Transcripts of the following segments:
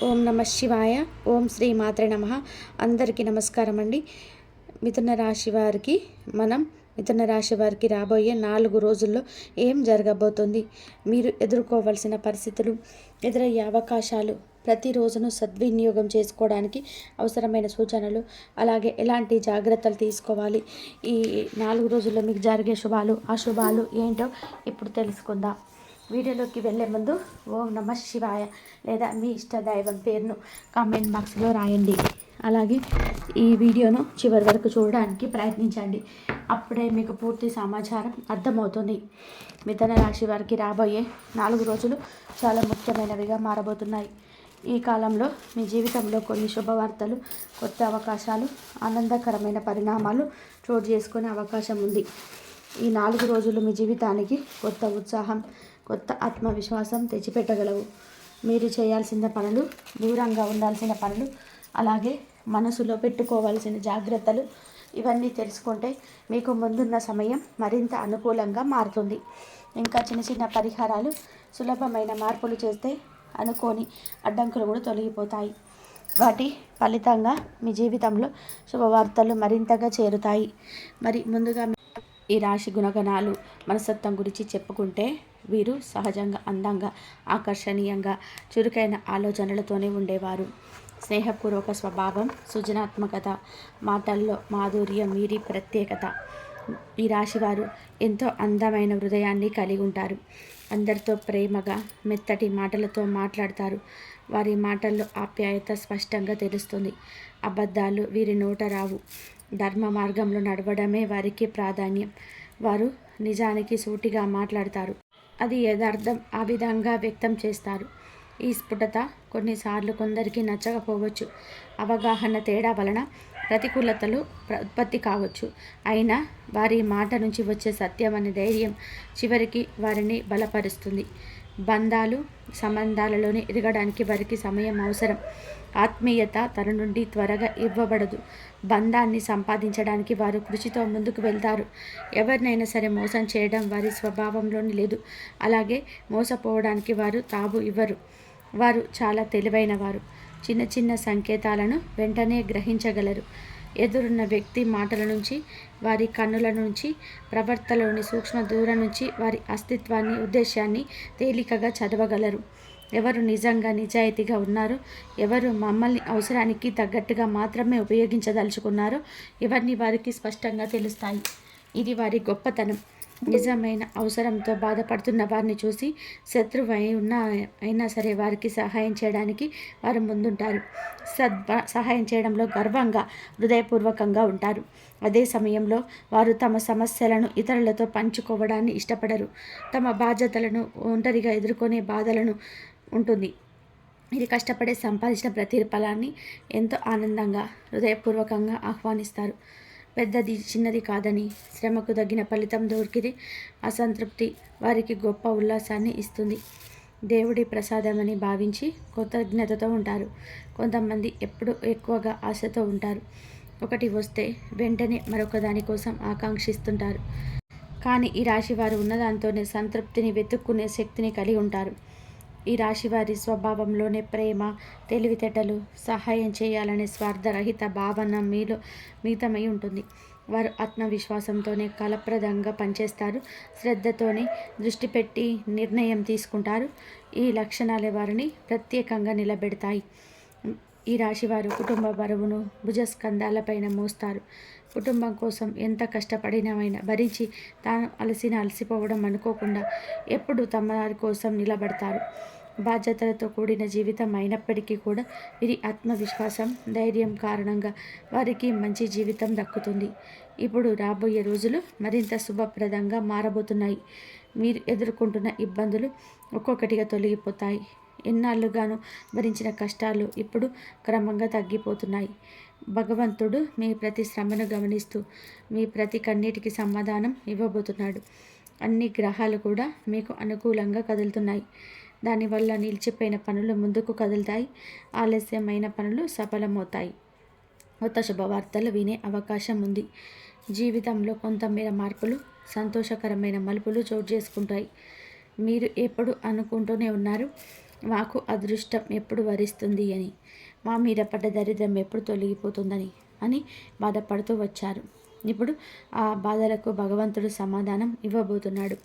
ఓం నమ శివాయ. ఓం శ్రీ మాత్రే నమ. అందరికీ నమస్కారం అండి. మిథున రాశి వారికి రాబోయే 4 రోజుల్లో ఏం జరగబోతుంది, మీరు ఎదుర్కోవాల్సిన పరిస్థితులు, ఎదురయ్యే అవకాశాలు, ప్రతిరోజును సద్వినియోగం చేసుకోవడానికి అవసరమైన సూచనలు, అలాగే ఎలాంటి జాగ్రత్తలు తీసుకోవాలి, ఈ 4 రోజుల్లో మీకు జరిగే శుభాలు అశుభాలు ఏంటో ఇప్పుడు తెలుసుకుందాం. వీడియోలోకి వెళ్ళే ముందు ఓం నమ శివాయ లేదా మీ ఇష్ట దైవం పేరును కామెంట్ బాక్స్లో రాయండి. అలాగే ఈ వీడియోను చివరి వరకు చూడడానికి ప్రయత్నించండి. అప్పుడే మీకు పూర్తి సమాచారం అర్థమవుతుంది. మిథున రాశి వారికి రాబోయే 4 రోజులు చాలా ముఖ్యమైనవిగా మారబోతున్నాయి. ఈ కాలంలో మీ జీవితంలో కొన్ని శుభవార్తలు, కొత్త అవకాశాలు, ఆనందకరమైన పరిణామాలు చోటు చేసుకునే అవకాశం ఉంది. ఈ 4 రోజులు మీ జీవితానికి కొత్త ఉత్సాహం, కొత్త ఆత్మవిశ్వాసం తెచ్చిపెట్టగలవు. మీరు చేయాల్సిన పనులు, దూరంగా ఉండాల్సిన పనులు, అలాగే మనసులో పెట్టుకోవాల్సిన జాగ్రత్తలు, ఇవన్నీ తెలుసుకుంటే మీకు ముందున్న సమయం మరింత అనుకూలంగా మారుతుంది. ఇంకా చిన్న చిన్న పరిహారాలు, సులభమైన మార్పులు చేస్తే అనుకోని అడ్డంకులు కూడా తొలగిపోతాయి. వాటి ఫలితంగా మీ జీవితంలో శుభవార్తలు మరింతగా చేరుతాయి. మరి ముందుగా ఈ రాశి గుణగణాలు, మనస్తత్వం గురించి చెప్పుకుంటే, వీరు సహజంగా అందంగా, ఆకర్షణీయంగా, చురుకైన ఆలోచనలతోనే ఉండేవారు. స్నేహపూర్వక స్వభావం, సృజనాత్మకత, మాటల్లో మాధుర్యం వీరి ప్రత్యేకత. ఈ రాశివారు ఎంతో అందమైన హృదయాన్ని కలిగి ఉంటారు. అందరితో ప్రేమగా, మెత్తటి మాటలతో మాట్లాడతారు. వారి మాటల్లో ఆప్యాయత స్పష్టంగా తెలుస్తుంది. అబద్ధాలు వీరి నోట రావు. ధర్మ మార్గంలో నడవడమే వారికి ప్రాధాన్యం. వారు నిజానికి సూటిగా మాట్లాడతారు. అది యథార్థం ఆ విధంగా వ్యక్తం చేస్తారు. ఈ స్ఫుటత కొన్నిసార్లు కొందరికి నచ్చకపోవచ్చు. అవగాహన తేడా వలన ప్రతికూలతలు ఉత్పత్తి కావచ్చు. అయినా వారి మాట నుంచి వచ్చే సత్యం అనే ధైర్యం చివరికి వారిని బలపరుస్తుంది. బంధాలు, సంబంధాలలోనే ఎదగడానికి వారికి సమయం అవసరం. ఆత్మీయత తన నుండి త్వరగా ఇవ్వబడదు. బంధాన్ని సంపాదించడానికి వారు కృషితో ముందుకు వెళ్తారు. ఎవరినైనా సరే మోసం చేయడం వారి స్వభావంలోని లేదు. అలాగే మోసపోవడానికి వారు తావు ఇవ్వరు. వారు చాలా తెలివైన వారు. చిన్న చిన్న సంకేతాలను వెంటనే గ్రహించగలరు. ఎదురున్న వ్యక్తి మాటల నుంచి, వారి కన్నుల నుంచి, ప్రవర్తనలోని సూక్ష్మ దూరం నుంచి వారి అస్తిత్వాన్ని, ఉద్దేశాన్ని తేలికగా చదవగలరు. ఎవరు నిజంగా నిజాయితీగా ఉన్నారో, ఎవరు మమ్మల్ని అవసరానికి తగ్గట్టుగా మాత్రమే ఉపయోగించదలుచుకున్నారో ఇవన్నీ వారికి స్పష్టంగా తెలుస్తాయి. ఇది వారి గొప్పతనం. నిజమైన అవసరంతో బాధపడుతున్న వారిని చూసి శత్రువు అయినా సరే వారికి సహాయం చేయడానికి వారు ముందుంటారు. సహాయం చేయడంలో గర్వంగా, హృదయపూర్వకంగా ఉంటారు. అదే సమయంలో వారు తమ సమస్యలను ఇతరులతో పంచుకోవడాన్ని ఇష్టపడరు. తమ బాధ్యతలను ఒంటరిగా ఎదుర్కొనే బాధలను ఉంటుంది. ఇది కష్టపడే సంపాదించిన ప్రతిఫలాన్ని ఎంతో ఆనందంగా, హృదయపూర్వకంగా ఆహ్వానిస్తారు. పెద్దది చిన్నది కాదని, శ్రమకు తగిన ఫలితం దొరికితే అసంతృప్తి వారికి గొప్ప ఉల్లాసాన్ని ఇస్తుంది. దేవుడి ప్రసాదమని భావించి కృతజ్ఞతతో ఉంటారు. కొంతమంది ఎప్పుడూ ఎక్కువగా ఆశతో ఉంటారు. ఒకటి వస్తే వెంటనే మరొక దాని కోసం ఆకాంక్షిస్తుంటారు. కానీ ఈ రాశి వారు ఉన్నదాంతోనే సంతృప్తిని వెతుక్కునే శక్తిని కలిగి ఉంటారు. ఈ రాశివారి స్వభావంలోనే ప్రేమ, తెలివితేటలు, సహాయం చేయాలనే స్వార్థరహిత భావన మీలో మితమై ఉంటుంది. వారు ఆత్మవిశ్వాసంతోనే ఫలప్రదంగా పనిచేస్తారు. శ్రద్ధతోనే దృష్టి పెట్టి నిర్ణయం తీసుకుంటారు. ఈ లక్షణాలే వారిని ప్రత్యేకంగా నిలబెడతాయి. ఈ రాశివారు కుటుంబ బరువును భుజస్కంధాలపైన మోస్తారు. కుటుంబం కోసం ఎంత కష్టపడినమైనా భరించి తాను అలసిపోవడం అనుకోకుండా ఎప్పుడు తమ వారి కోసం నిలబడతారు. బాధ్యతలతో కూడిన జీవితం అయినప్పటికీ కూడా వీరి ఆత్మవిశ్వాసం, ధైర్యం కారణంగా వారికి మంచి జీవితం దక్కుతుంది. ఇప్పుడు రాబోయే రోజులు మరింత శుభప్రదంగా మారబోతున్నాయి. మీరు ఎదుర్కొంటున్న ఇబ్బందులు ఒక్కొక్కటిగా తొలగిపోతాయి. ఎన్నాళ్ళుగానో భరించిన కష్టాలు ఇప్పుడు క్రమంగా తగ్గిపోతున్నాయి. భగవంతుడు మీ ప్రతి శ్రమను గమనిస్తూ మీ ప్రతి కన్నీటికి సమాధానం ఇవ్వబోతున్నాడు. అన్ని గ్రహాలు కూడా మీకు అనుకూలంగా కదులుతున్నాయి. దానివల్ల నిలిచిపోయిన పనులు ముందుకు కదులుతాయి. ఆలస్యమైన పనులు సఫలమవుతాయి. కొత్త శుభవార్తలు వినే అవకాశం ఉంది. జీవితంలో కొంతమేర మార్పులు, సంతోషకరమైన మలుపులు చోటు చేసుకుంటాయి. మీరు ఎప్పుడు అనుకుంటూనే ఉన్నారు, మాకు అదృష్టం ఎప్పుడు వరిస్తుంది అని, మా మీద పడ్డ దరిద్రం ఎప్పుడు తొలగిపోతుందని అని బాధపడుతూ వచ్చారు. ఇప్పుడు ఆ బాధలకు భగవంతుడు సమాధానం ఇవ్వబోతున్నాడు.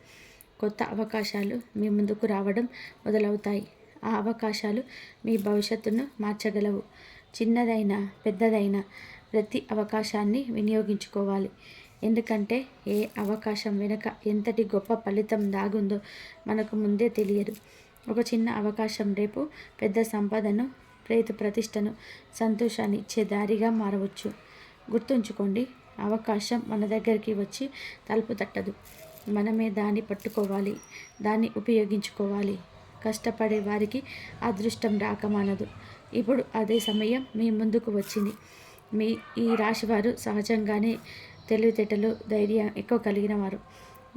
కొత్త అవకాశాలు మీ ముందుకు రావడం మొదలవుతాయి. ఆ అవకాశాలు మీ భవిష్యత్తును మార్చగలవు. చిన్నదైనా పెద్దదైనా ప్రతి అవకాశాన్ని వినియోగించుకోవాలి. ఎందుకంటే ఏ అవకాశం వెనుక ఎంతటి గొప్ప ఫలితం దాగుందో మనకు ముందే తెలియదు. ఒక చిన్న అవకాశం రేపు పెద్ద సంపదను, ప్రతిష్టను, సంతోషాన్ని ఇచ్చే దారిగా మారవచ్చు. గుర్తుంచుకోండి, అవకాశం మన దగ్గరికి వచ్చి తలుపు తట్టదు. మనమే దాన్ని పట్టుకోవాలి, దాన్ని ఉపయోగించుకోవాలి. కష్టపడే వారికి అదృష్టం రాకమానదు. ఇప్పుడు అదే సమయం మీ ముందుకు వచ్చింది. మీ ఈ రాశివారు సహజంగానే తెలివితేటలు, ధైర్యం ఎక్కువ కలిగిన వారు.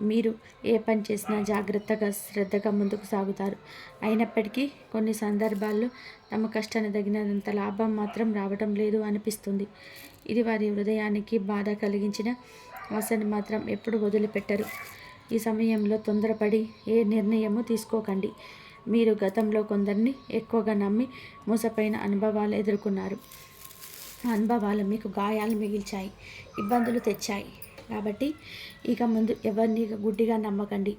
మీరు ఏ పని చేసినా జాగ్రత్తగా, శ్రద్ధగా ముందుకు సాగుతారు. అయినప్పటికీ కొన్ని సందర్భాల్లో తమ కష్టాన్ని తగినంత లాభం మాత్రం రావటం లేదు అనిపిస్తుంది. ఇది వారి హృదయానికి బాధ కలిగించిన ఆశని మాత్రం ఎప్పుడు వదిలిపెట్టరు. ఈ సమయంలో తొందరపడి ఏ నిర్ణయము తీసుకోకండి. మీరు గతంలో కొందరిని ఎక్కువగా నమ్మి మోసపోయిన అనుభవాలు ఎదుర్కొన్నారు. ఆ అనుభవాలు మీకు గాయాలు మిగిల్చాయి, ఇబ్బందులు తెచ్చాయి. కాబట్టి ఇక ముందు ఎవరిని గుడ్డిగా నమ్మకండి.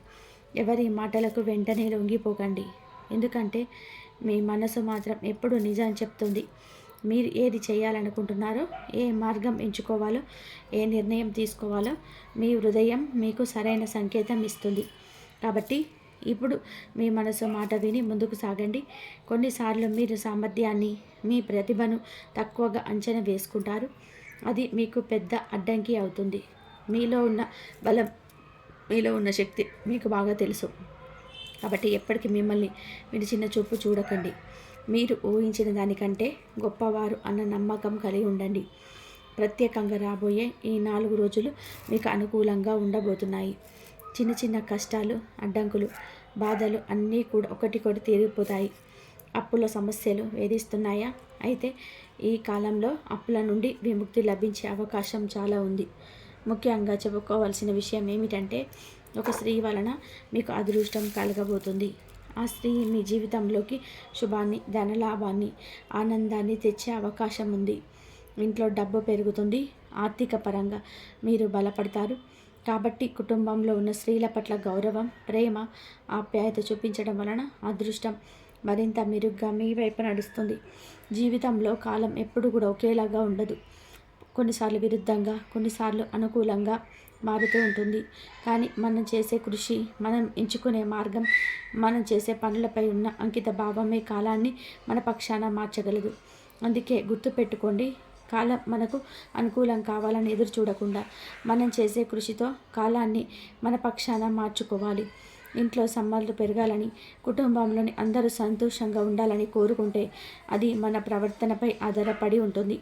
ఎవరి మాటలకు వెంటనే లొంగిపోకండి. ఎందుకంటే మీ మనసు మాత్రం ఎప్పుడు నిజం చెప్తుంది. మీరు ఏది చేయాలనుకుంటున్నారో, ఏ మార్గం ఎంచుకోవాలో, ఏ నిర్ణయం తీసుకోవాలో మీ హృదయం మీకు సరైన సంకేతం ఇస్తుంది. కాబట్టి ఇప్పుడు మీ మనసు మాట విని ముందుకు సాగండి. కొన్నిసార్లు మీరు సామర్థ్యాన్ని, మీ ప్రతిభను తక్కువగా అంచనా వేసుకుంటారు. అది మీకు పెద్ద అడ్డంకి అవుతుంది. మీలో ఉన్న బలం, మీలో ఉన్న శక్తి మీకు బాగా తెలుసు. కాబట్టి ఎప్పటికీ మిమ్మల్ని మీరు చిన్న చూపు చూడకండి. మీరు ఊహించిన దానికంటే గొప్పవారు అన్న నమ్మకం కలిగి ఉండండి. ప్రత్యేకంగా రాబోయే ఈ 4 రోజులు మీకు అనుకూలంగా ఉండబోతున్నాయి. చిన్న చిన్న కష్టాలు, అడ్డంకులు, బాధలు అన్నీ కూడా ఒకటికొకటి తీరిపోతాయి. అప్పుల సమస్యలు వేధిస్తున్నాయా? అయితే ఈ కాలంలో అప్పుల నుండి విముక్తి లభించే అవకాశం చాలా ఉంది. ముఖ్యంగా చెప్పుకోవాల్సిన విషయం ఏమిటంటే, ఒక స్త్రీ వలన మీకు అదృష్టం కలగబోతుంది. ఆ స్త్రీ మీ జీవితంలోకి శుభాన్ని, ధనలాభాన్ని, ఆనందాన్ని తెచ్చే అవకాశం ఉంది. ఇంట్లో డబ్బు పెరుగుతుంది. ఆర్థిక పరంగా మీరు బలపడతారు. కాబట్టి కుటుంబంలో ఉన్న స్త్రీల పట్ల గౌరవం, ప్రేమ, ఆప్యాయత చూపించడం వలన అదృష్టం మరింత మెరుగ్గా మీ వైపు నడుస్తుంది. జీవితంలో కాలం ఎప్పుడు కూడా ఒకేలాగా ఉండదు. కొన్నిసార్లు విరుద్ధంగా, కొన్నిసార్లు అనుకూలంగా మారుతూ ఉంటుంది. కానీ మనం చేసే కృషి, మనం ఎంచుకునే మార్గం, మనం చేసే పనులపై ఉన్న అంకిత భావమే కాలాన్ని మన పక్షాన మార్చగలదు. అందుకే గుర్తుపెట్టుకోండి, కాలం మనకు అనుకూలం కావాలని ఎదురు చూడకుండా మనం చేసే కృషితో కాలాన్ని మన పక్షాన మార్చుకోవాలి. ఇంట్లో సంపదలు పెరగాలని, కుటుంబంలోని అందరూ సంతోషంగా ఉండాలని కోరుకుంటే అది మన ప్రవర్తనపై ఆధారపడి ఉంటుంది.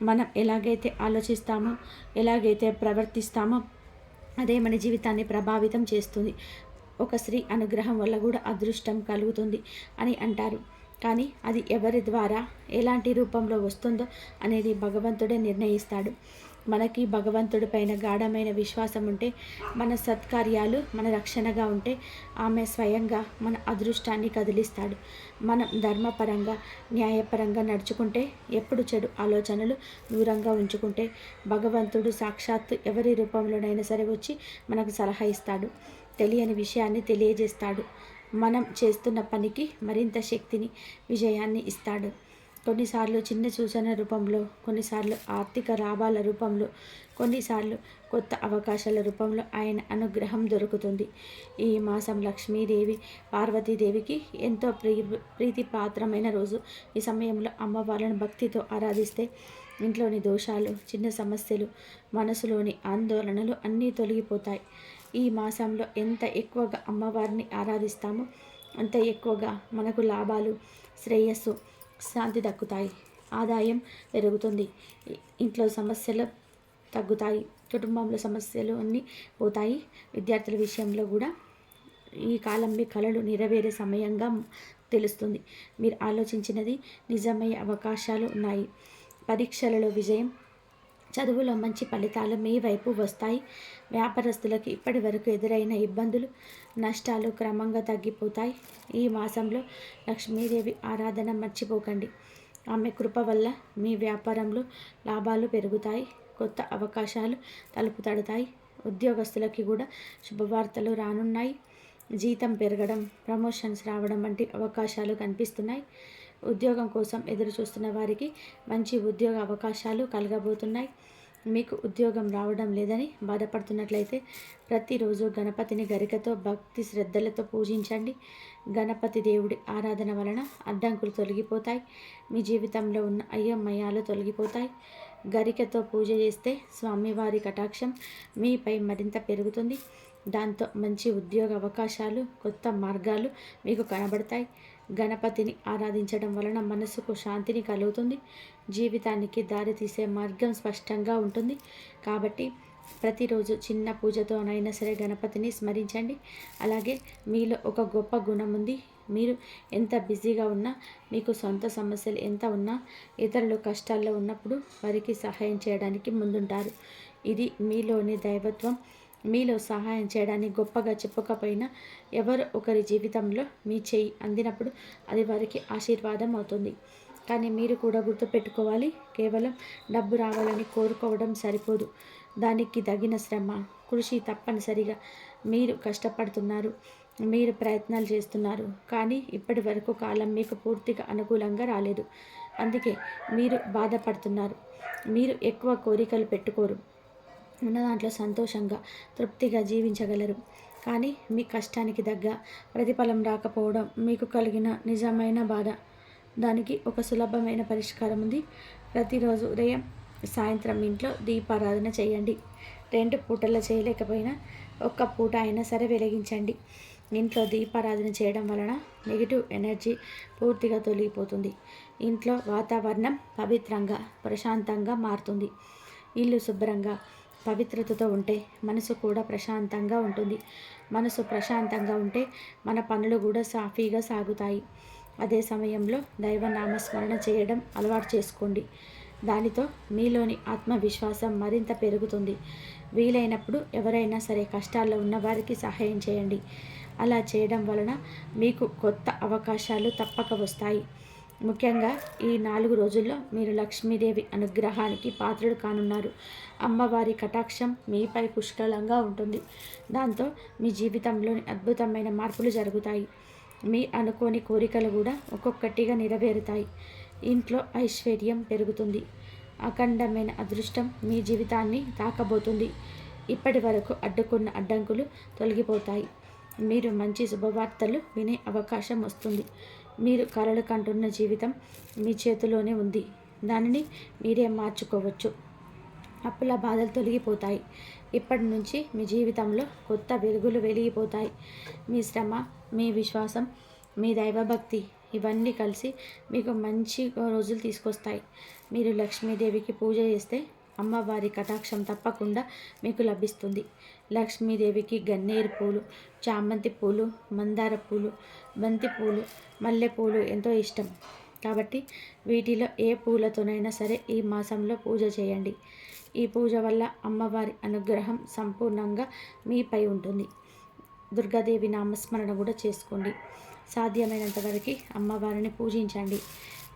మనం ఎలాగైతే ఆలోచిస్తామో, ఎలాగైతే ప్రవర్తిస్తామో అదే మన జీవితాన్ని ప్రభావితం చేస్తుంది. ఒక స్త్రీ అనుగ్రహం వల్ల కూడా అదృష్టం కలుగుతుంది అని అంటారు. కానీ అది ఎవరి ద్వారా, ఎలాంటి రూపంలో వస్తుందో అనేది భగవంతుడే నిర్ణయిస్తాడు. మనకి భగవంతుడి పైన గాఢమైన విశ్వాసం ఉంటే, మన సత్కార్యాలు మన రక్షణగా ఉంటే ఆమె స్వయంగా మన అదృష్టాన్ని కదిలిస్తాడు. మనం ధర్మపరంగా, న్యాయపరంగా నడుచుకుంటే, ఎప్పుడు చెడు ఆలోచనలు దూరంగా ఉంచుకుంటే భగవంతుడు సాక్షాత్తు ఎవరి రూపంలోనైనా సరే వచ్చి మనకు సలహా ఇస్తాడు. తెలియని విషయాన్ని తెలియజేస్తాడు. మనం చేస్తున్న పనికి మరింత శక్తిని, విజయాన్ని ఇస్తాడు. కొన్నిసార్లు చిన్న సూచన రూపంలో, కొన్నిసార్లు ఆర్థిక లాభాల రూపంలో, కొన్నిసార్లు కొత్త అవకాశాల రూపంలో ఆయన అనుగ్రహం దొరుకుతుంది. ఈ మాసం లక్ష్మీదేవి, పార్వతీదేవికి ఎంతో ప్రీతిపాత్రమైన రోజు. ఈ సమయంలో అమ్మవార్లను భక్తితో ఆరాధిస్తే ఇంట్లోని దోషాలు, చిన్న సమస్యలు, మనసులోని ఆందోళనలు అన్నీ తొలగిపోతాయి. ఈ మాసంలో ఎంత ఎక్కువగా అమ్మవారిని ఆరాధిస్తామో అంత ఎక్కువగా మనకు లాభాలు, శ్రేయస్సు, శాంతి దక్కుతాయి. ఆదాయం పెరుగుతుంది. ఇంట్లో సమస్యలు తగ్గుతాయి. కుటుంబంలో సమస్యలు అన్నీ పోతాయి. విద్యార్థుల విషయంలో కూడా ఈ కాలం మీ కలలు నెరవేరే సమయంగా తెలుస్తుంది. మీరు ఆలోచించినది నిజమయ్యే అవకాశాలు ఉన్నాయి. పరీక్షలలో విజయం, చదువులో మంచి ఫలితాలు మీ వైపు వస్తాయి. వ్యాపారస్తులకు ఇప్పటి వరకు ఎదురైన ఇబ్బందులు, నష్టాలు క్రమంగా తగ్గిపోతాయి. ఈ మాసంలో లక్ష్మీదేవి ఆరాధన మర్చిపోకండి. ఆమె కృప వల్ల మీ వ్యాపారంలో లాభాలు పెరుగుతాయి. కొత్త అవకాశాలు తలుపు తడతాయి. ఉద్యోగస్తులకి కూడా శుభవార్తలు రానున్నాయి. జీతం పెరగడం, ప్రమోషన్స్ రావడం వంటి అవకాశాలు కనిపిస్తున్నాయి. ఉద్యోగం కోసం ఎదురు చూస్తున్న వారికి మంచి ఉద్యోగ అవకాశాలు కలగబోతున్నాయి. మీకు ఉద్యోగం రావడం లేదని బాధపడుతున్నట్లయితే ప్రతిరోజు గణపతిని గరికతో భక్తి శ్రద్ధలతో పూజించండి. గణపతి దేవుడి ఆరాధన వలన అడ్డంకులు తొలగిపోతాయి. మీ జీవితంలో ఉన్న అయ్యమయాలు తొలగిపోతాయి. గరికతో పూజ చేస్తే స్వామివారి కటాక్షం మీపై మరింత పెరుగుతుంది. దాంతో మంచి ఉద్యోగ అవకాశాలు, కొత్త మార్గాలు మీకు కనబడతాయి. గణపతిని ఆరాధించడం వలన మనసుకు శాంతిని కలుగుతుంది. జీవితానికి దారి తీసే మార్గం స్పష్టంగా ఉంటుంది. కాబట్టి ప్రతిరోజు చిన్న పూజతోనైనా సరే గణపతిని స్మరించండి. అలాగే మీలో ఒక గొప్ప గుణం ఉంది. మీరు ఎంత బిజీగా ఉన్నా, మీకు సొంత సమస్యలు ఎంత ఉన్నా, ఇతరులు కష్టాల్లో ఉన్నప్పుడు వారికి సహాయం చేయడానికి ముందుంటారు. ఇది మీలోని దైవత్వం. మీలో సహాయం చేయడానికి గొప్పగా చెప్పకపోయినా ఎవరు ఒకరి జీవితంలో మీ చేయి అందినప్పుడు అది వారికి ఆశీర్వాదం అవుతుంది. కానీ మీరు కూడా గుర్తుపెట్టుకోవాలి, కేవలం డబ్బు రావాలని కోరుకోవడం సరిపోదు. దానికి తగిన శ్రమ, కృషి తప్పనిసరిగా. మీరు కష్టపడుతున్నారు, మీరు ప్రయత్నాలు చేస్తున్నారు, కానీ ఇప్పటి వరకు కాలం మీకు పూర్తిగా అనుకూలంగా రాలేదు. అందుకే మీరు బాధపడుతున్నారు. మీరు ఎక్కువ కోరికలు పెట్టుకోరు. ఉన్న దాంట్లో సంతోషంగా, తృప్తిగా జీవించగలరు. కానీ మీ కష్టానికి తగ్గ ప్రతిఫలం రాకపోవడం మీకు కలిగిన నిజమైన బాధ. దానికి ఒక సులభమైన పరిష్కారం ఉంది. ప్రతిరోజు ఉదయం, సాయంత్రం ఇంట్లో దీపారాధన చేయండి. 2 పూటల్లో చేయలేకపోయినా ఒక్క పూట అయినా సరే వెలిగించండి. ఇంట్లో దీపారాధన చేయడం వలన నెగిటివ్ ఎనర్జీ పూర్తిగా తొలగిపోతుంది. ఇంట్లో వాతావరణం పవిత్రంగా, ప్రశాంతంగా మారుతుంది. ఇల్లు శుభ్రంగా, పవిత్రతతో ఉంటే మనసు కూడా ప్రశాంతంగా ఉంటుంది. మనసు ప్రశాంతంగా ఉంటే మన పనులు కూడా సాఫీగా సాగుతాయి. అదే సమయంలో దైవనామస్మరణ చేయడం అలవాటు చేసుకోండి. దానితో మీలోని ఆత్మవిశ్వాసం మరింత పెరుగుతుంది. వీలైనప్పుడు ఎవరైనా సరే కష్టాల్లో ఉన్న వారికి సహాయం చేయండి. అలా చేయడం వలన మీకు కొత్త అవకాశాలు తప్పక వస్తాయి. ముఖ్యంగా ఈ 4 రోజుల్లో మీరు లక్ష్మీదేవి అనుగ్రహానికి పాత్రుడు కానున్నారు. అమ్మవారి కటాక్షం మీపై పుష్కలంగా ఉంటుంది. దాంతో మీ జీవితంలోని అద్భుతమైన మార్పులు జరుగుతాయి. మీ అనుకోని కోరికలు కూడా ఒక్కొక్కటిగా నెరవేరుతాయి. ఇంట్లో ఐశ్వర్యం పెరుగుతుంది. అఖండమైన అదృష్టం మీ జీవితాన్ని తాకబోతుంది. ఇప్పటి వరకు అడ్డుకున్న అడ్డంకులు తొలగిపోతాయి. మీరు మంచి శుభవార్తలు వినే అవకాశం వస్తుంది. మీరు కలలు కంటున్న జీవితం మీ చేతిలోనే ఉంది. దానిని మీరే మార్చుకోవచ్చు. అప్పుల బాధలు తొలగిపోతాయి. ఇప్పటి నుంచి మీ జీవితంలో కొత్త వెలుగులు వెలిగిపోతాయి. మీ శ్రమ, మీ విశ్వాసం, మీ దైవభక్తి ఇవన్నీ కలిసి మీకు మంచి రోజులు తీసుకొస్తాయి. మీరు లక్ష్మీదేవికి పూజ చేస్తే అమ్మవారి కటాక్షం తప్పకుండా మీకు లభిస్తుంది. లక్ష్మీదేవికి గన్నేరు పూలు, చామంతి పూలు, మందార పూలు, బంతి పూలు, మల్లెపూలు ఎంతో ఇష్టం. కాబట్టి వీటిలో ఏ పూలతోనైనా సరే ఈ మాసంలో పూజ చేయండి. ఈ పూజ వల్ల అమ్మవారి అనుగ్రహం సంపూర్ణంగా మీపై ఉంటుంది. దుర్గాదేవి నామస్మరణ కూడా చేసుకోండి. సాధ్యమైనంత వరకు అమ్మవారిని పూజించండి.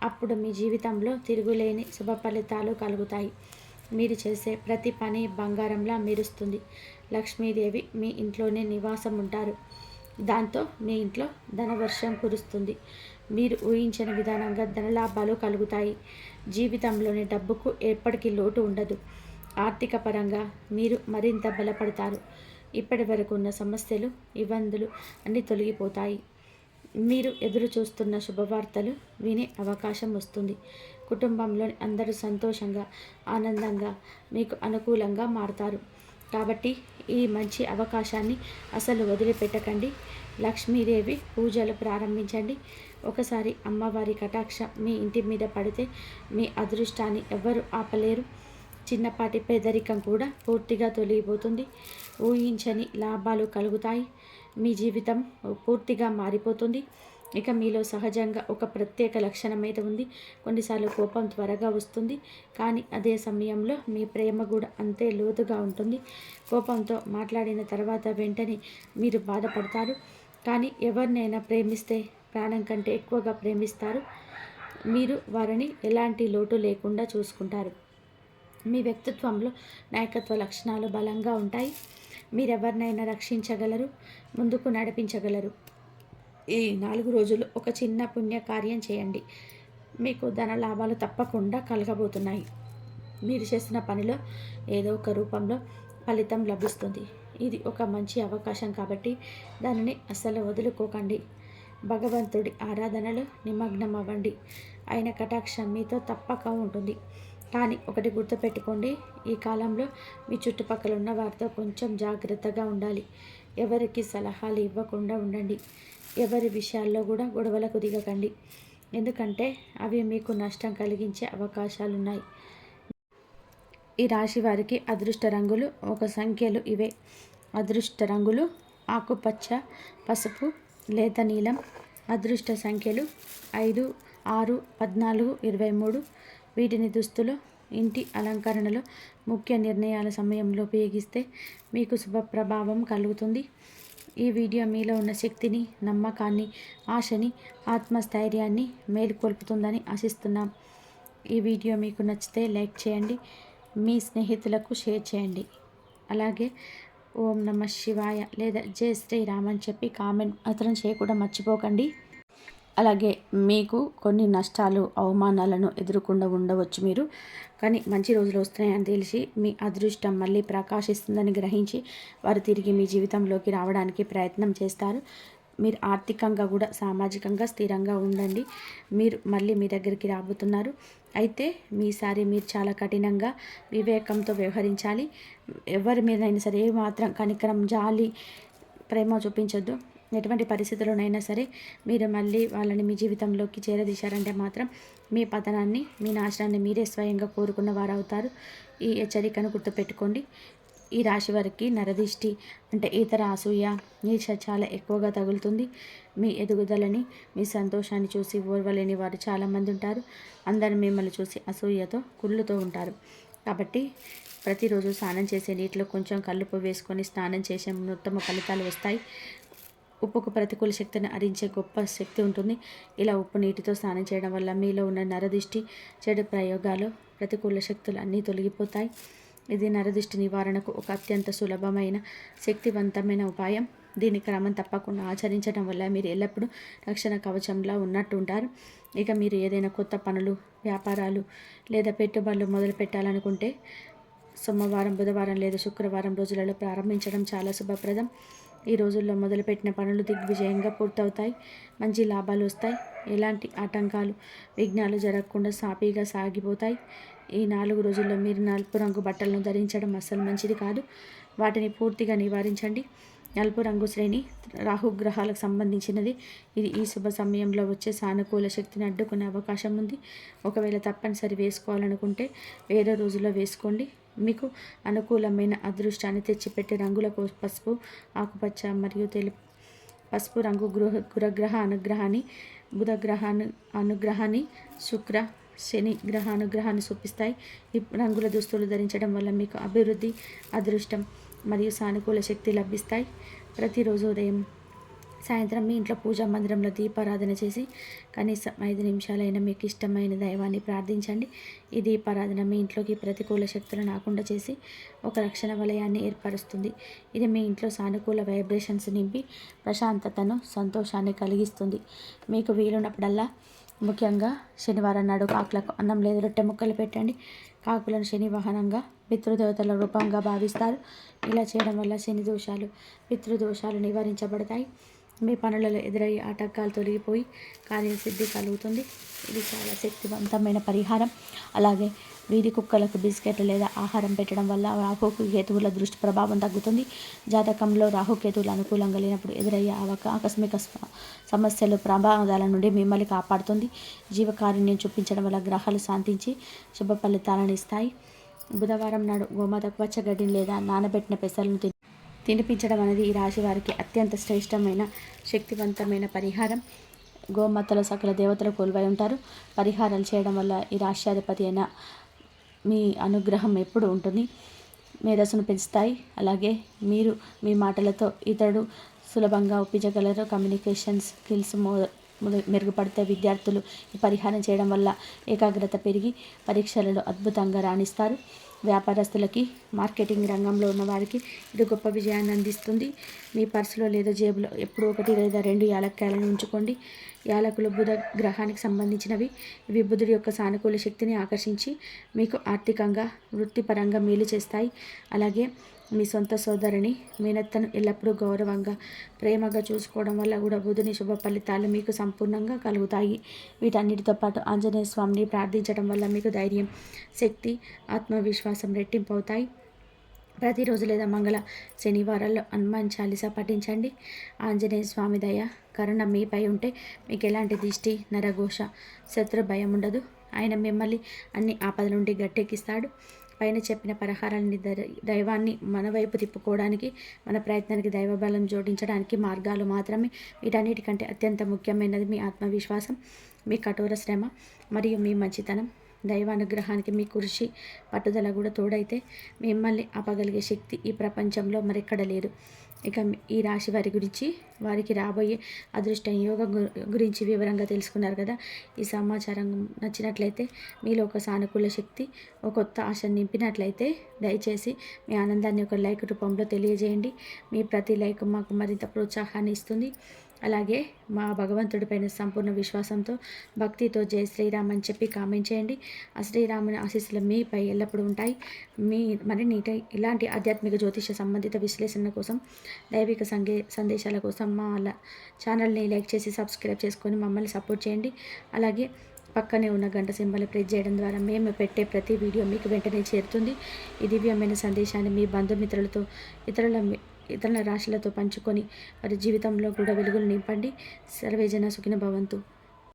అప్పుడు మీ జీవితంలో తిరుగులేని శుభ ఫలితాలు కలుగుతాయి. మీరు చేసే ప్రతి పని బంగారంలా మెరుస్తుంది. లక్ష్మీదేవి మీ ఇంట్లోనే నివాసం ఉంటారు. దాంతో మీ ఇంట్లో ధనవర్షం కురుస్తుంది. మీరు ఊహించని విధానంగా ధనలాభాలు కలుగుతాయి. జీవితంలోని డబ్బుకు ఎప్పటికీ లోటు ఉండదు. ఆర్థిక పరంగా మీరు మరింత బలపడతారు. ఇప్పటి వరకు ఉన్న సమస్యలు, ఇబ్బందులు అన్నీ తొలగిపోతాయి. మీరు ఎదురు చూస్తున్న శుభవార్తలు వినే అవకాశం వస్తుంది. కుటుంబంలోని అందరూ సంతోషంగా, ఆనందంగా, మీకు అనుకూలంగా మారతారు. కాబట్టి ఈ మంచి అవకాశాన్ని అసలు వదిలిపెట్టకండి. లక్ష్మీదేవి పూజలు ప్రారంభించండి. ఒకసారి అమ్మవారి కటాక్షం మీ ఇంటి మీద పడితే మీ అదృష్టాన్ని ఎవ్వరూ ఆపలేరు. చిన్నపాటి పేదరికం కూడా పూర్తిగా తొలగిపోతుంది. ఊహించని లాభాలు కలుగుతాయి. మీ జీవితం పూర్తిగా మారిపోతుంది. ఇక మీలో సహజంగా ఒక ప్రత్యేక లక్షణం అయితే ఉంది. కొన్నిసార్లు కోపం త్వరగా వస్తుంది, కానీ అదే సమయంలో మీ ప్రేమ కూడా అంతే లోతుగా ఉంటుంది. కోపంతో మాట్లాడిన తర్వాత వెంటనే మీరు బాధపడతారు, కానీ ఎవరినైనా ప్రేమిస్తే ప్రాణం కంటే ఎక్కువగా ప్రేమిస్తారు. మీరు వారిని ఎలాంటి లోటు లేకుండా చూసుకుంటారు. మీ వ్యక్తిత్వంలో నాయకత్వ లక్షణాలు బలంగా ఉంటాయి. మీరెవరినైనా రక్షించగలరు, ముందుకు నడిపించగలరు. ఈ 4 రోజులు ఒక చిన్న పుణ్యకార్యం చేయండి. మీకు ధన లాభాలు తప్పకుండా కలగబోతున్నాయి. మీరు చేసిన పనిలో ఏదో ఒక రూపంలో ఫలితం లభిస్తుంది. ఇది ఒక మంచి అవకాశం కాబట్టి దానిని అస్సలు వదులుకోకండి. భగవంతుడి ఆరాధనలో నిమగ్నం అవ్వండి. ఆయన కటాక్షం మీతో తప్పక ఉంటుంది. కానీ ఒకటి గుర్తుపెట్టుకోండి, ఈ కాలంలో మీ చుట్టుపక్కల ఉన్న వారితో కొంచెం జాగ్రత్తగా ఉండాలి. ఎవరికి సలహాలు ఇవ్వకుండా ఉండండి. ఎవరి విషయాల్లో కూడా గొడవలకు దిగకండి, ఎందుకంటే అవి మీకు నష్టం కలిగించే అవకాశాలున్నాయి. ఈ రాశి వారికి అదృష్ట రంగులు ఒక సంఖ్యలు ఇవే. అదృష్ట రంగులు ఆకుపచ్చ, పసుపు, లేత నీలం. అదృష్ట సంఖ్యలు 5, 6, 14, 23. వీటిని దుస్తులు, ఇంటి అలంకరణలో, ముఖ్య నిర్ణయాల సమయంలో ఉపయోగిస్తే మీకు శుభ ప్రభావం కలుగుతుంది. ఈ వీడియో మీలో ఉన్న శక్తిని, నమ్మకాన్ని, ఆశని, ఆత్మస్థైర్యాన్ని మేలుకొల్పుతుందని ఆశిస్తున్నాం. ఈ వీడియో మీకు నచ్చితే లైక్ చేయండి, మీ స్నేహితులకు షేర్ చేయండి. అలాగే ఓం నమ శివాయ లేదా జై శ్రీరామ్ అని చెప్పి కామెంట్ మాత్రం చేయకుండా మర్చిపోకండి. అలాగే మీకు కొన్ని నష్టాలు, అవమానాలను ఎదుర్కొంటూ ఉండవచ్చు మీరు, కానీ మంచి రోజులు వస్తున్నాయని తెలిసి మీ అదృష్టం మళ్ళీ ప్రకాశిస్తుందని గ్రహించి వారు తిరిగి మీ జీవితంలోకి రావడానికి ప్రయత్నం చేస్తారు. మీరు ఆర్థికంగా కూడా సామాజికంగా స్థిరంగా ఉండండి. మీరు మళ్ళీ మీ దగ్గరికి రాబోతున్నారు. అయితే మీసారి మీరు చాలా కఠినంగా వివేకంతో వ్యవహరించాలి. ఎవరి మీదైనా సరే మాత్రం కనికరం, జాలి, ప్రేమ చూపించొద్దు. ఎటువంటి పరిస్థితుల్లోనైనా సరే మీరు మళ్ళీ వాళ్ళని మీ జీవితంలోకి చేరదీశారంటే మాత్రం మీ పతనాన్ని, మీ నాశనాన్ని మీరే స్వయంగా కోరుకున్న వారు అవుతారు. ఈ హెచ్చరికను గుర్తుపెట్టుకోండి. ఈ రాశి వారికి నరదిష్టి అంటే ఇతర అసూయ, ఈర్ష చాలా ఎక్కువగా తగులుతుంది. మీ ఎదుగుదలని, మీ సంతోషాన్ని చూసి ఓర్వలేని వారు చాలామంది ఉంటారు. అందరూ మిమ్మల్ని చూసి అసూయతో కుళ్ళుతూ ఉంటారు. కాబట్టి ప్రతిరోజు స్నానం చేసే నీటిలో కొంచెం కల్లుపు వేసుకొని స్నానం చేసే ఉత్తమ ఫలితాలు వస్తాయి. ఉప్పుకు ప్రతికూల శక్తిని హరించే గొప్ప శక్తి ఉంటుంది. ఇలా ఉప్పు నీటితో స్నానం చేయడం వల్ల మీలో ఉన్న నరదిష్టి, చెడు ప్రయోగాలు, ప్రతికూల శక్తులు అన్నీ తొలగిపోతాయి. ఇది నరదిష్టి నివారణకు ఒక అత్యంత సులభమైన, శక్తివంతమైన ఉపాయం. దీని క్రమం తప్పకుండా ఆచరించడం వల్ల మీరు ఎల్లప్పుడూ రక్షణ కవచంలా ఉన్నట్టు ఉంటారు. ఇక మీరు ఏదైనా కొత్త పనులు, వ్యాపారాలు లేదా పెట్టుబడులు మొదలు పెట్టాలనుకుంటే సోమవారం, బుధవారం లేదా శుక్రవారం రోజులలో ప్రారంభించడం చాలా శుభప్రదం. ఈ రోజుల్లో మొదలుపెట్టిన పనులు దిగ్విజయంగా పూర్తవుతాయి. మంచి లాభాలు వస్తాయి. ఎలాంటి ఆటంకాలు, విఘ్నాలు జరగకుండా సాఫీగా సాగిపోతాయి. ఈ 4 రోజుల్లో మీరు నలుపు రంగు బట్టలను ధరించడం అస్సలు మంచిది కాదు. వాటిని పూర్తిగా నివారించండి. నలుపు రంగు శ్రేణి రాహుగ్రహాలకు సంబంధించినది. ఇది ఈ శుభ సమయంలో వచ్చే సానుకూల శక్తిని అడ్డుకునే అవకాశం ఉంది. ఒకవేళ తప్పనిసరి వేసుకోవాలనుకుంటే వేరే రోజుల్లో వేసుకోండి. మీకు అనుకూలమైన అదృష్టాన్ని తెచ్చిపెట్టే రంగులకు పసుపు, ఆకుపచ్చ మరియు తెలుపు. పసుపు రంగు గురగ్రహ అనుగ్రహాన్ని, బుధ అనుగ్రహాన్ని, శుక్ర, శని గ్రహ అనుగ్రహాన్ని చూపిస్తాయి. ఈ రంగుల దుస్తులు ధరించడం వల్ల మీకు అభివృద్ధి, అదృష్టం మరియు సానుకూల శక్తి లభిస్తాయి. ప్రతిరోజు ఉదయం, సాయంత్రం మీ ఇంట్లో పూజా మందిరంలో దీపారాధన చేసి కనీసం 5 నిమిషాలైనా మీకు ఇష్టమైన దైవాన్ని ప్రార్థించండి. ఈ దీపారాధన మీ ఇంట్లోకి ప్రతికూల శక్తులను రాకుండా చేసి ఒక రక్షణ వలయాన్ని ఏర్పరుస్తుంది. ఇది మీ ఇంట్లో సానుకూల వైబ్రేషన్స్ నింపి ప్రశాంతతను, సంతోషాన్ని కలిగిస్తుంది. మీకు వీలున్నప్పుడల్లా, ముఖ్యంగా శనివారం నాడు కాకులకు అన్నం లేదా రొట్టె ముక్కలు పెట్టండి. కాకులను శని వాహనంగా, పితృదేవతల రూపంగా భావిస్తారు. ఇలా చేయడం వల్ల శని దోషాలు, పితృదోషాలు నివారించబడతాయి. మీ పనులలో ఎదురయ్యే ఆటంకాలు తొలగిపోయి కార్యసిద్ధి కలుగుతుంది. ఇది చాలా శక్తివంతమైన పరిహారం. అలాగే వీధి కుక్కలకు బిస్కెట్ లేదా ఆహారం పెట్టడం వల్ల రాహుకు కేతువుల దృష్టి ప్రభావం తగ్గుతుంది. జాతకంలో రాహుకేతువులు అనుకూలంగా లేనప్పుడు ఎదురయ్యే ఆకస్మిక సమస్యలు, ప్రమాదాల నుండి మిమ్మల్ని కాపాడుతుంది. జీవకారుణ్యం చూపించడం వల్ల గ్రహాలు శాంతించి శుభ ఫలితాలను ఇస్తాయి. బుధవారం నాడు గోమాతకు పచ్చగడ్డిని లేదా నానబెట్టిన పెసలను తినిపించడం అనేది ఈ రాశి వారికి అత్యంత శ్రేష్టమైన, శక్తివంతమైన పరిహారం. గోమాతలో సకల దేవతలు కొలువై ఉంటారు. పరిహారాలు చేయడం వల్ల ఈ రాష్ట్రాధిపతి అయిన మీ అనుగ్రహం ఎప్పుడు ఉంటుంది. మేధస్సును పెంచుతాయి. అలాగే మీరు మీ మాటలతో ఇతరుడు సులభంగా ఒప్పించగలరు. కమ్యూనికేషన్ స్కిల్స్ మెరుగుపడితే విద్యార్థులు ఈ పరిహారం చేయడం వల్ల ఏకాగ్రత పెరిగి పరీక్షలలో అద్భుతంగా రాణిస్తారు. వ్యాపారస్తులకి, మార్కెటింగ్ రంగంలో ఉన్న వారికి ఇది గొప్ప విజయాన్ని అందిస్తుంది. మీ పర్సులో లేదా జేబులో ఎప్పుడూ 1 లేదా 2 యాలక్కాయలను ఉంచుకోండి. యాలకులు బుధ గ్రహానికి సంబంధించినవి. ఇవి బుధుడి యొక్క సానుకూల శక్తిని ఆకర్షించి మీకు ఆర్థికంగా, వృత్తిపరంగా మేలు చేస్తాయి. అలాగే మీ సొంత సోదరిని, మేనత్తను ఎల్లప్పుడూ గౌరవంగా, ప్రేమగా చూసుకోవడం వల్ల కూడా బుధుని శుభ ఫలితాలు మీకు సంపూర్ణంగా కలుగుతాయి. వీటన్నిటితో పాటు ఆంజనేయ స్వామిని ప్రార్థించడం వల్ల మీకు ధైర్యం, శక్తి, ఆత్మవిశ్వాసం రెట్టింపు అవుతాయి. ప్రతిరోజు లేదా మంగళ, శనివారాల్లో హనుమాన్ చాలీసా పఠించండి. ఆంజనేయ స్వామి దయ, కరుణ మీపై ఉంటే మీకు ఎలాంటి దిష్టి, నరఘోష, శత్రు భయం ఉండదు. ఆయన మిమ్మల్ని అన్ని ఆపదల నుండి గట్టెక్కిస్తాడు. పైన చెప్పిన పరిహారాన్ని దైవాన్ని మన వైపు తిప్పుకోవడానికి, మన ప్రయత్నానికి దైవబలం జోడించడానికి మార్గాలు మాత్రమే. వీటన్నిటికంటే అత్యంత ముఖ్యమైనది మీ ఆత్మవిశ్వాసం, మీ కఠోర శ్రమ మరియు మీ మంచితనం. దైవానుగ్రహానికి మీ కృషి, పట్టుదల కూడా తోడైతే మిమ్మల్ని ఆపగలిగే శక్తి ఈ ప్రపంచంలో మరెక్కడ లేదు. ఇక ఈ రాశి వారి గురించి, వారికి రాబోయే అదృష్ట యోగం గురించి వివరంగా తెలుసుకున్నారు కదా. ఈ సమాచారం నచ్చినట్లయితే, మీలో ఒక సానుకూల శక్తి, ఒక కొత్త ఆశ నింపినట్లయితే దయచేసి మీ ఆనందాన్ని ఒక లైక్ రూపంలో తెలియజేయండి. మీ ప్రతి లైక్ మాకు మరింత ప్రోత్సాహాన్ని ఇస్తుంది. అలాగే మా భగవంతుడిపైన సంపూర్ణ విశ్వాసంతో, భక్తితో జై శ్రీరామ్ అని చెప్పి కామెంట్ చేయండి. ఆ శ్రీరాముని ఆశీస్సులు మీపై ఎల్లప్పుడూ ఉంటాయి. మరిన్ని ఇలాంటి ఆధ్యాత్మిక జ్యోతిష సంబంధిత విశ్లేషణ కోసం, దైవిక సందేశాల కోసం మా ఛానల్ని లైక్ చేసి సబ్స్క్రైబ్ చేసుకొని మమ్మల్ని సపోర్ట్ చేయండి. అలాగే పక్కనే ఉన్న గంట సింబల్ ప్రెస్ చేయడం ద్వారా మేము పెట్టే ప్రతి వీడియో మీకు వెంటనే చేరుతుంది. ఈ దివ్యమైన సందేశాన్ని మీ బంధుమిత్రులతో, ఇతరుల రాశులతో పంచుకొని వారి జీవితంలో కూడా వెలుగులు నింపండి. సర్వేజన సుఖినో భవంతు.